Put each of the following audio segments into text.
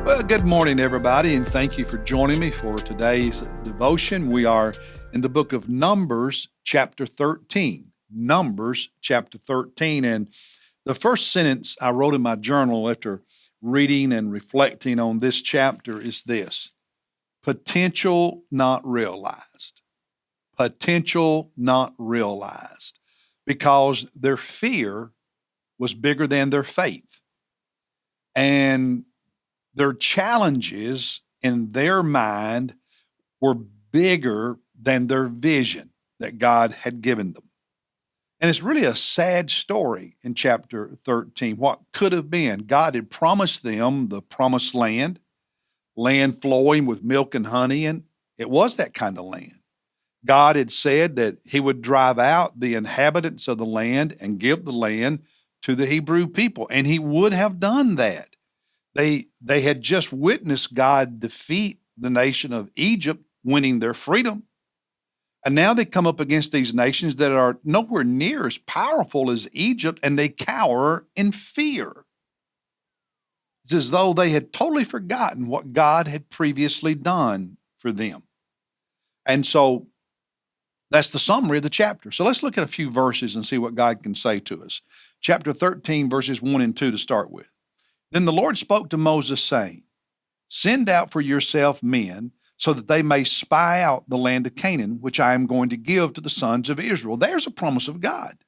Well, good morning, everybody, and thank you for joining me for today's devotion. We are in the book of Numbers, chapter 13. Numbers, chapter 13. And the first sentence I wrote in my journal after reading and reflecting on this chapter is this: potential not realized. Potential not realized. Because their fear was bigger than their faith. And their challenges in their mind were bigger than their vision that God had given them. And it's really a sad story in chapter 13. What could have been? God had promised them the promised land flowing with milk and honey, and it was that kind of land. God had said that he would drive out the inhabitants of the land and give the land to the Hebrew people, and he would have done that. They had just witnessed God defeat the nation of Egypt, winning their freedom. And now they come up against these nations that are nowhere near as powerful as Egypt, and they cower in fear. It's as though they had totally forgotten what God had previously done for them. And so that's the summary of the chapter. So let's look at a few verses and see what God can say to us. Chapter 13, verses 1 and 2 to start with. Then the Lord spoke to Moses, saying, "Send out for yourself men, so that they may spy out the land of Canaan, which I am going to give to the sons of Israel." There's a promise of God.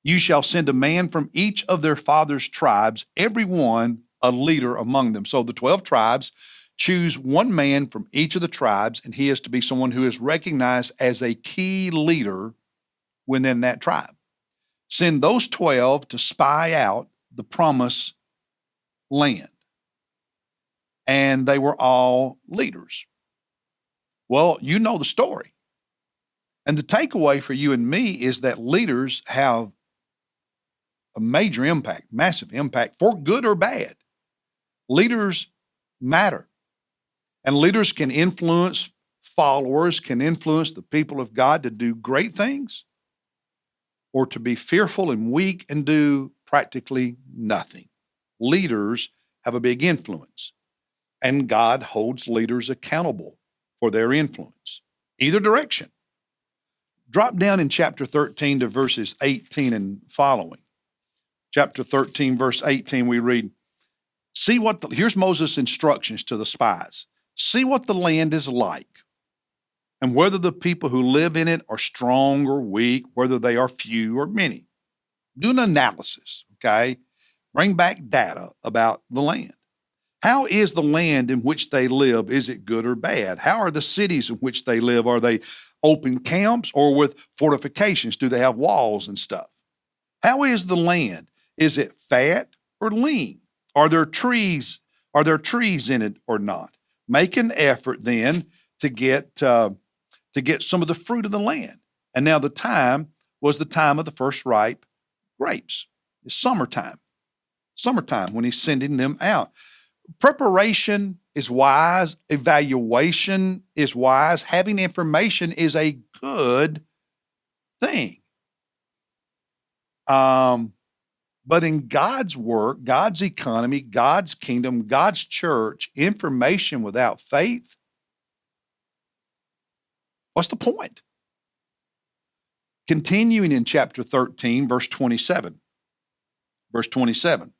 "You shall send a man from each of their fathers' tribes, every one a leader among them." So the 12 tribes choose one man from each of the tribes, and he is to be someone who is recognized as a key leader within that tribe. Send those 12 to spy out the promised land. And they were all leaders. Well, you know the story. And the takeaway for you and me is that leaders have a major impact, massive impact, for good or bad. Leaders matter. And leaders can influence followers, can influence the people of God to do great things, or to be fearful and weak and do practically nothing. Leaders have a big influence, and God holds leaders accountable for their influence, either direction. Drop down in chapter 13 to verses 18 and following. Chapter 13, verse 18, we read, here's Moses' instructions to the spies. "See what the land is like, and whether the people who live in it are strong or weak, whether they are few or many. Do an analysis, okay? Bring back data about the land. How is the land in which they live? Is it good or bad? How are the cities in which they live? Are they open camps or with fortifications? Do they have walls and stuff? How is the land? Is it fat or lean? Are there trees in it or not? Make an effort then to get some of the fruit of the land." And now the time was the time of the first ripe grapes. It's summertime when he's sending them out. Preparation is wise. Evaluation is wise. Having information is a good thing. But in God's work, God's economy, God's kingdom, God's church, information without faith, what's the point? Continuing in chapter 13, verse 27. Verse 27.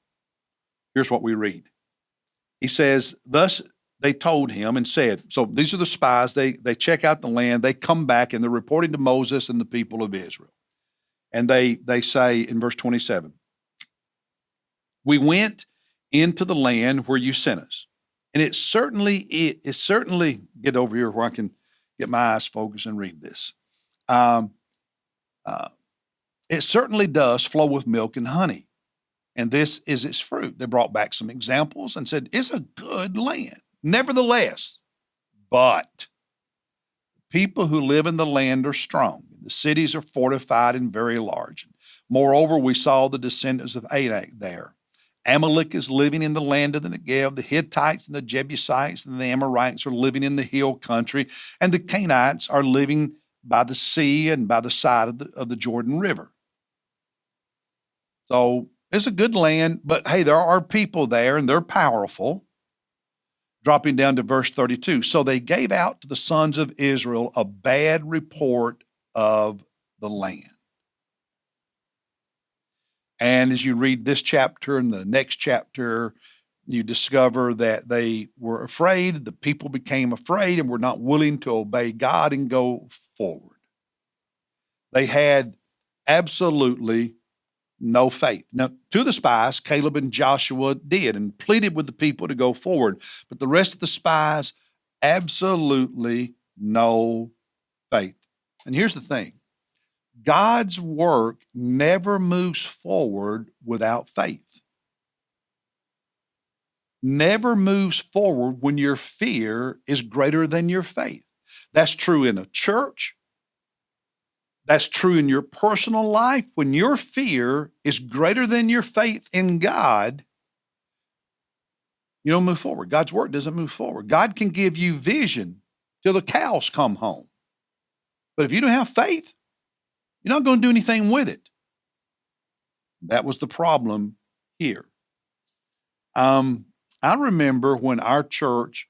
Here's what we read. He says, "Thus they told him and said," so these are the spies, they check out the land, they come back and they're reporting to Moses and the people of Israel. And they say in verse 27, "We went into the land where you sent us. And it certainly, get over here where I can get my eyes focused and read this. It certainly does flow with milk and honey. And this is its fruit." They brought back some examples and said, it's a good land. "Nevertheless, but people who live in the land are strong. The cities are fortified and very large. Moreover, we saw the descendants of Anak there. Amalek is living in the land of the Negev. The Hittites and the Jebusites and the Amorites are living in the hill country. And the Canaanites are living by the sea and by the side of the Jordan River." So it's a good land, but hey, there are people there and they're powerful. dropping down to verse 32. So they gave out to the sons of Israel a bad report of the land. And as you read this chapter and the next chapter, you discover that they were afraid, the people became afraid and were not willing to obey God and go forward. They had absolutely no faith. Now, to the spies, Caleb and Joshua did and pleaded with the people to go forward. But the rest of the spies, absolutely no faith. And here's the thing. God's work never moves forward without faith. Never moves forward when your fear is greater than your faith. That's true in a church. That's true in your personal life. When your fear is greater than your faith in God, you don't move forward. God's work doesn't move forward. God can give you vision till the cows come home. But if you don't have faith, you're not going to do anything with it. That was the problem here. I remember when our church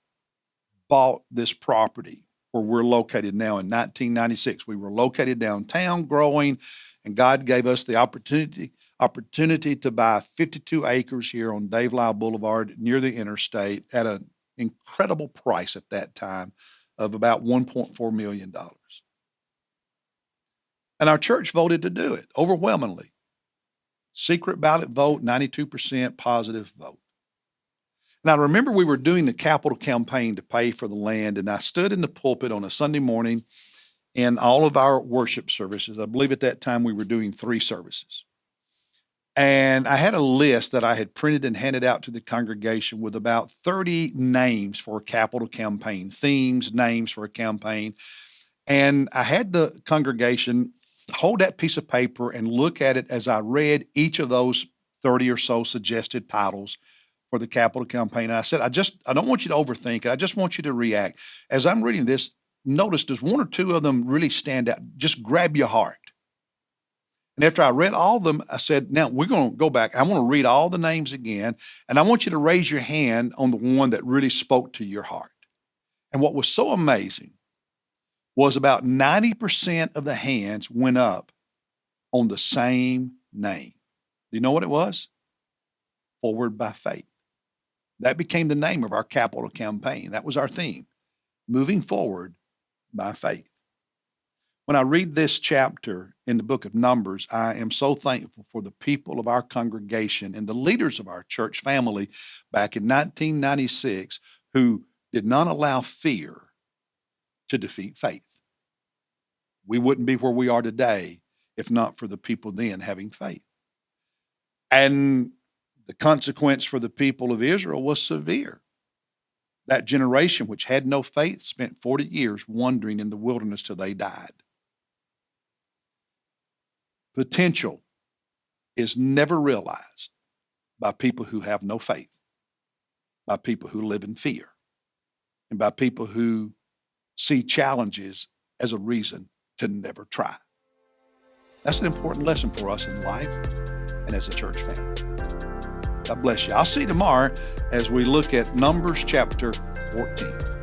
bought this property where we're located now in 1996. We were located downtown, growing, and God gave us the opportunity to buy 52 acres here on Dave Lyle Boulevard near the interstate at an incredible price at that time of about $1.4 million. And our church voted to do it overwhelmingly. Secret ballot vote, 92% positive vote. Now, I remember we were doing the capital campaign to pay for the land, and I stood in the pulpit on a Sunday morning in all of our worship services. I believe at that time we were doing 3 services. And I had a list that I had printed and handed out to the congregation with about 30 names for a capital campaign, themes, names for a campaign. And I had the congregation hold that piece of paper and look at it as I read each of those 30 or so suggested titles for the capital campaign. I said, I don't want you to overthink it. I just want you to react. As I'm reading this, notice does 1 or 2 of them really stand out? Just grab your heart. And after I read all of them, I said, now we're going to go back. I want to read all the names again, and I want you to raise your hand on the one that really spoke to your heart. And what was so amazing was about 90% of the hands went up on the same name. Do you know what it was? Forward by Faith. That became the name of our capital campaign. That was our theme, moving forward by faith. When I read this chapter in the book of Numbers, I am so thankful for the people of our congregation and the leaders of our church family back in 1996 who did not allow fear to defeat faith. We wouldn't be where we are today if not for the people then having faith. And the consequence for the people of Israel was severe. That generation which had no faith spent 40 years wandering in the wilderness till they died. Potential is never realized by people who have no faith, by people who live in fear, and by people who see challenges as a reason to never try. That's an important lesson for us in life and as a church family. God bless you. I'll see you tomorrow as we look at Numbers chapter 14.